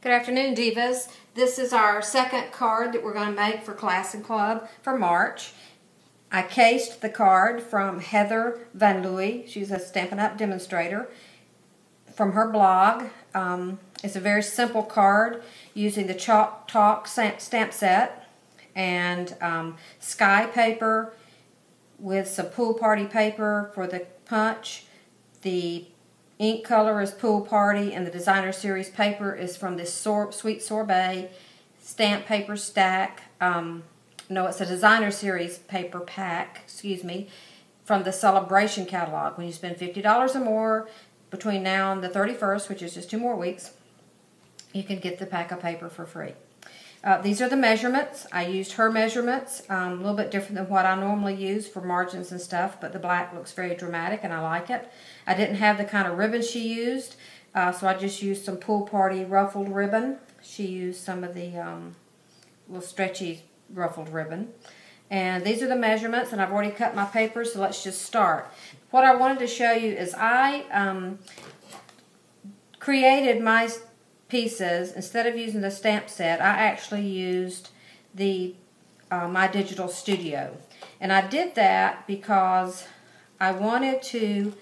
Good afternoon, Divas. This is our second card that we're going to make for Class and Club for March. I cased the card from Heather Van Looy. She's a Stampin' Up! Demonstrator. From her blog. It's a very simple card using the Chalk Talk stamp set and sky paper with some pool party paper for the punch. The ink color is Pool Party, and the designer series paper is from this Sweet Sorbet stamp paper stack. No, it's a designer series paper pack, excuse me, from the Celebration catalog. When you spend $50 or more between now and the 31st, which is just 2 more weeks, you can get the pack of paper for free. These are the measurements. I used her measurements, a little bit different than what I normally use for margins and stuff, but the black looks very dramatic and I like it. I didn't have the kind of ribbon she used, so I just used some Pool Party ruffled ribbon. She used some of the little stretchy ruffled ribbon. And these are the measurements, and I've already cut my paper, so let's just start. What I wanted to show you is I created my pieces. Instead of using the stamp set, I actually used the My Digital Studio. And I did that because I wanted to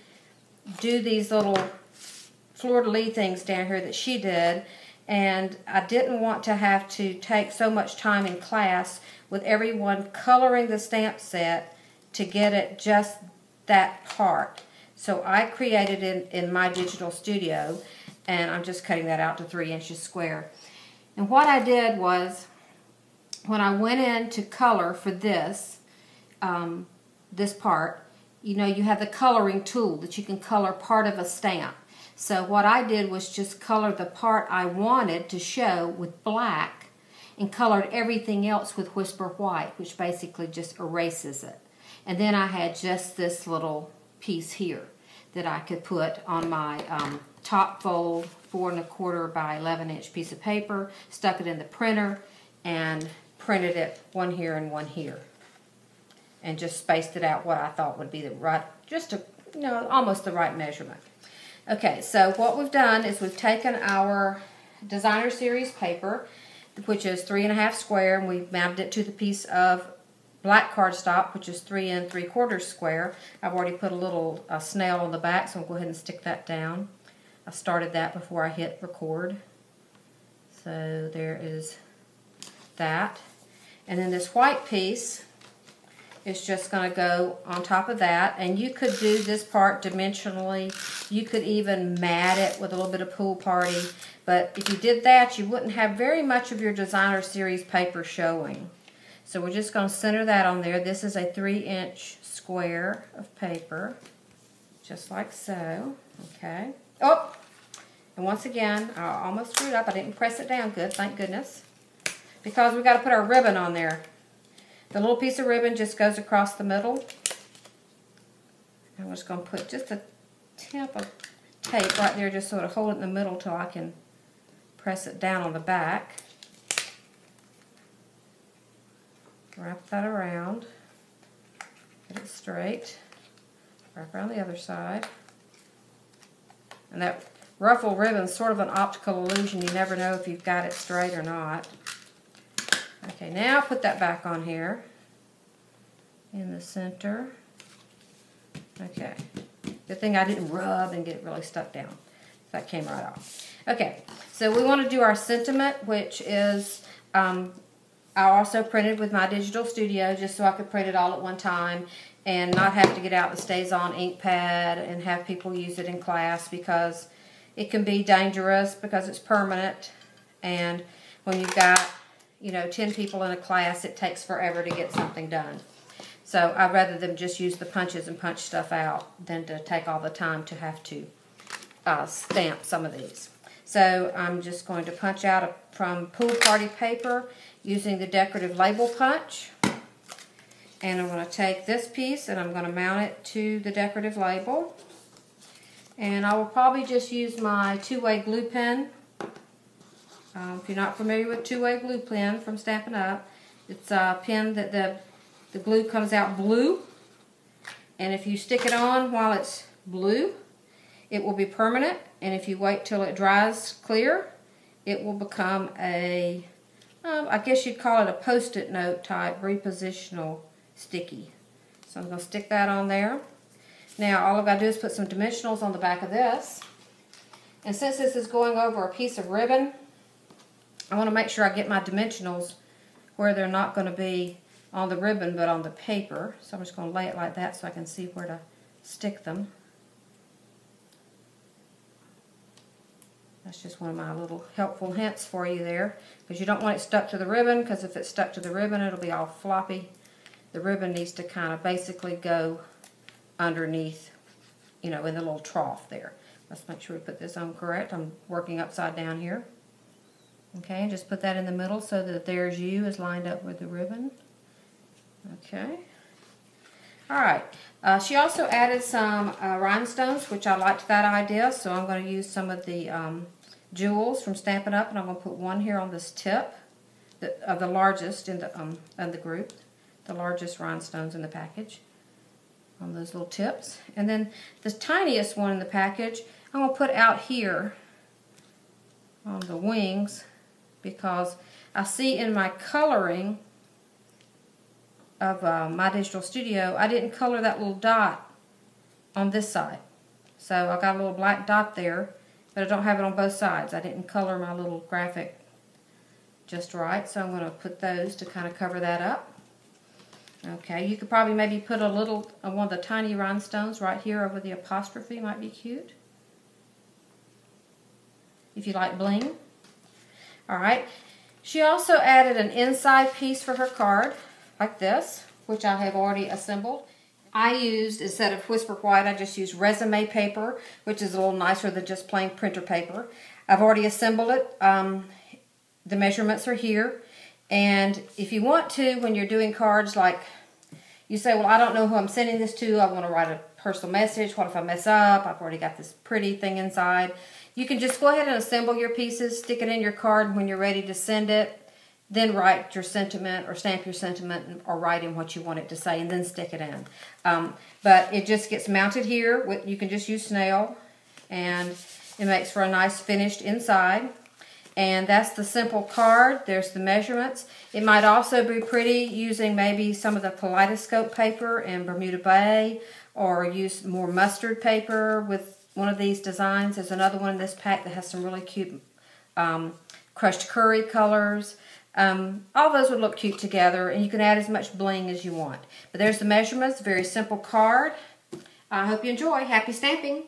do these little fleur-de-lis things down here that she did, and I didn't want to have to take so much time in class with everyone coloring the stamp set to get it just that part. So I created it in My Digital Studio, and I'm just cutting that out to 3 inches square. And what I did was, when I went in to color for this, this part, you know, you have the coloring tool that you can color part of a stamp. So what I did was just color the part I wanted to show with black and colored everything else with Whisper White, which basically just erases it. And then I had just this little piece here that I could put on my top fold 4 1/4 by 11 inch piece of paper, stuck it in the printer, and printed it one here and one here, and just spaced it out what I thought would be the right, almost the right measurement. Okay, so what we've done is we've taken our designer series paper, which is 3 1/2 square, and we've mounted it to the piece of black cardstock, which is 3 3/4 square. I've already put a little snail on the back, so I'll go ahead and stick that down. I started that before I hit record. So there is that. And then this white piece is just going to go on top of that. And you could do this part dimensionally. You could even mat it with a little bit of Pool Party. But if you did that, you wouldn't have very much of your designer series paper showing. So we're just going to center that on there. This is a 3 inch square of paper, just like so. Okay. Oh, and once again, I almost screwed up. I didn't press it down good, thank goodness, because we've got to put our ribbon on there. The little piece of ribbon just goes across the middle. And we're just going to put just a tip of tape right there, just sort of hold it in the middle till I can press it down on the back. Wrap that around, get it straight, wrap around the other side. And that ruffle ribbon is sort of an optical illusion. You never know if you've got it straight or not. Okay, now put that back on here in the center. Okay, good thing I didn't rub and get it really stuck down. That came right off. Okay, so we want to do our sentiment, which is I also printed with My Digital Studio just so I could print it all at one time and not have to get out the Stays On ink pad and have people use it in class, because it can be dangerous because it's permanent, and when you've got 10 people in a class, it takes forever to get something done. So I'd rather them just use the punches and punch stuff out than to take all the time to have to stamp some of these. So I'm just going to punch out from Pool Party paper using the decorative label punch. And I'm going to take this piece and I'm going to mount it to the decorative label. And I will probably just use my 2-way glue pen. If you're not familiar with 2-way glue pen from Stampin' Up, it's a pen that the glue comes out blue. And if you stick it on while it's blue, it will be permanent. And if you wait till it dries clear, it will become a, I guess you'd call it a post-it note type repositional sticky. So I'm going to stick that on there. Now all I've got to do is put some dimensionals on the back of this. And since this is going over a piece of ribbon, I want to make sure I get my dimensionals where they're not going to be on the ribbon but on the paper. So I'm just going to lay it like that so I can see where to stick them. That's just one of my little helpful hints for you there, because you don't want it stuck to the ribbon, because if it's stuck to the ribbon it'll be all floppy. The ribbon needs to kind of basically go underneath, you know, in the little trough there. Let's make sure we put this on correct. I'm working upside down here. Okay, and just put that in the middle so that there's you is lined up with the ribbon. Okay. Alright, she also added some rhinestones, which I liked that idea, so I'm going to use some of the jewels from Stampin' Up, and I'm going to put one here on this tip, of the largest in the group, the largest rhinestones in the package, on those little tips. And then the tiniest one in the package, I'm going to put out here on the wings, because I see in my coloring of my Digital Studio, I didn't color that little dot on this side. So I got a little black dot there, but I don't have it on both sides. I didn't color my little graphic just right, so I'm going to put those to kind of cover that up. Okay, you could probably maybe put a little, one of the tiny rhinestones right here over the apostrophe, might be cute. If you like bling. Alright, she also added an inside piece for her card, like this, which I have already assembled. I used, instead of Whisper White, I just used resume paper, which is a little nicer than just plain printer paper. I've already assembled it. The measurements are here. And if you want to, when you're doing cards, like you say, well, I don't know who I'm sending this to. I want to write a personal message. What if I mess up? I've already got this pretty thing inside. You can just go ahead and assemble your pieces, stick it in your card, and when you're ready to send it, then write your sentiment or stamp your sentiment or write in what you want it to say and then stick it in. But it just gets mounted here. You can just use snail, and it makes for a nice finished inside. And that's the simple card. There's the measurements. It might also be pretty using maybe some of the kaleidoscope paper in Bermuda Bay, or use more mustard paper with one of these designs. There's another one in this pack that has some really cute crushed curry colors. All those would look cute together, and you can add as much bling as you want. But there's the measurements, very simple card. I hope you enjoy. Happy stamping!